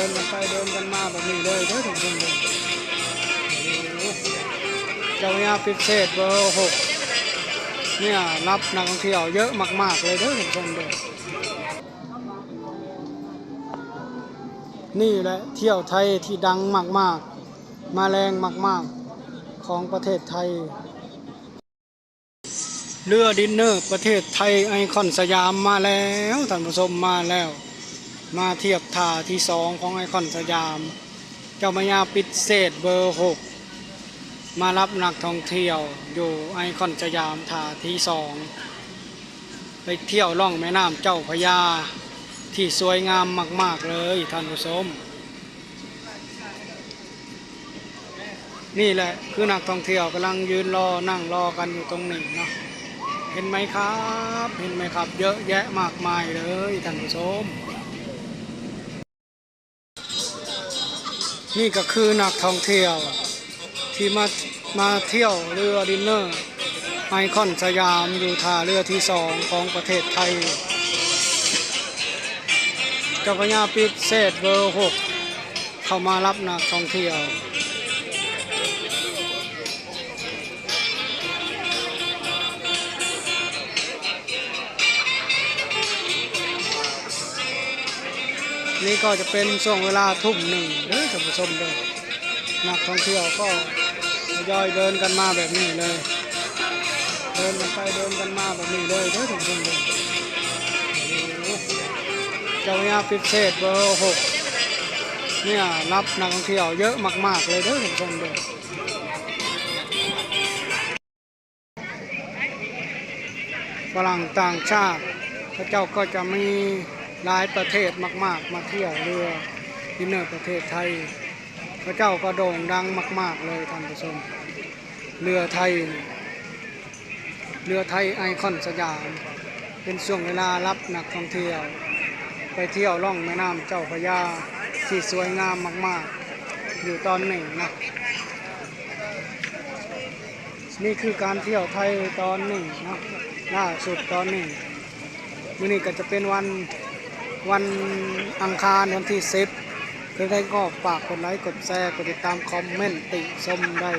นกันไปเดินกันมาแบบนี้เลยเด้อทุกคนเลยเจ้าเนี่ยพิเศษเบอร์6เนี่ยรับนักท่องเที่ยวเยอะมากๆเลยเด้อทุกคนเลยนี่แหละเที่ยวไทยที่ดังมากๆมาแรงมากๆของประเทศไทยเรือดินเนอร์ประเทศไทยไอคอนสยามมาแล้วท่านผู้ชมมาแล้วมาเทียบท่าที่2ของไอคอนสยามเจ้าพระยาพิเศษเบอร์6มารับนักท่องเที่ยวอยู่ไอคอนสยามท่าที่2ไปเที่ยวล่องแม่น้ำเจ้าพระยาที่สวยงามมากๆเลยท่านผู้ชมนี่แหละคือนักท่องเที่ยวกำลังยืนรอนั่งรอกันอยู่ตรงนี้เนาะเห็นไหมครับเห็นไหมครับเยอะแยะมากมายเลยท่านผู้ชมนี่ก็คือนักท่องเที่ยวที่มาเที่ยวเรือดินเนอร์ไอคอนสยามอยู่ท่าเรือที่2ของประเทศไทยเจ้าพระยาพิเศษเบอร์6เข้ามารับนักท่องเที่ยวนี่ก็จะเป็นช่วงเวลาทุ่มหนึ่งเด้อท่านผู้ชมเลยนักท่องเที่ยวก็ทยอยเดินกันมาแบบนี้เลยเดินกันไปเดินกันมาแบบนี้เลยเด้อท่านผู้ชมเลยเจ้าพระยาพิเศษเบอร์6เนี่ยรับนักท่องเที่ยวเยอะมากๆเลยเด้อท่านผู้ชมเลยฝรั่งต่างชาติพระเจ้าก็จะมีหลายประเทศมากๆมาเที่ยวเรือดินเนอร์ประเทศไทยพระเจ้าก็โด่งดังมากๆเลยท่านผู้ชมเรือไทยไอคอนสยามเป็นช่วงเวลารับนักท่องเที่ยวไปเที่ยวล่องแม่น้ำเจ้าพระยาที่สวยงามมากๆอยู่ตอนนี้นะนี่คือการเที่ยวไทยตอนนี้นะล่าสุดตอนนี้มื้อนี้ก็จะเป็นวันอังคารวันที่10ใครๆก็ฝากกดไลค์กดแชร์กดติดตามคอมเมนต์ติชมได้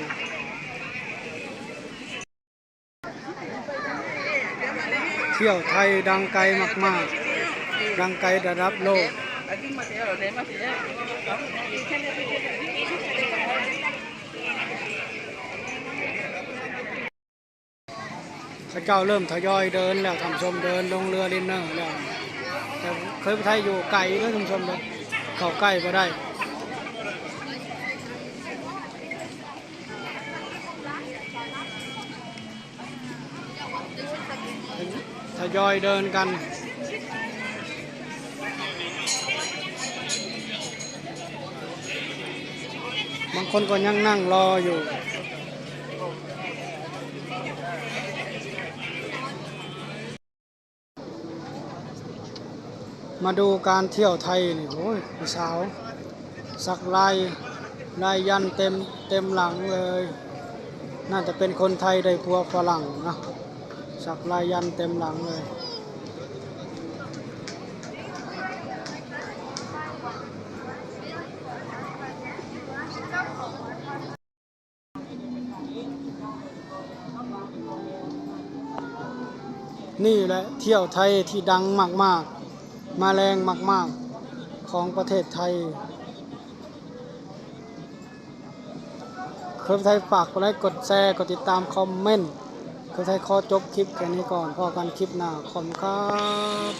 เที่ยวไทยดังไกลมากๆดังไกลระดับโลกพระเจ้าเริ่มทยอยเดินแล้วท่านผู้ชมเดินลงเรือดินเนอร์แล้วแต่เคยไปไทยอยู่ไกลด้วยท่านผู้ชมเลยเข้าใกล้ก็ได้ทยอยเดินกันบางคนก็ยังนั่งรออยู่มาดูการเที่ยวไทยนี่โอ้ยผู้สาวสักลายยันเต็มหลังเลยน่าจะเป็นคนไทยได้ผัวฝรั่งนะสักลายยันเต็มหลังเลยนี่แหละเที่ยวไทยที่ดังมากๆมาแรงมากๆของประเทศไทยเคยไทยฝากกดไลค์กดแชร์กดติดตามคอมเมนต์เคยไทยขอจบคลิปแค่นี้ก่อนพอกันคลิปหน้าขอบคุณครับ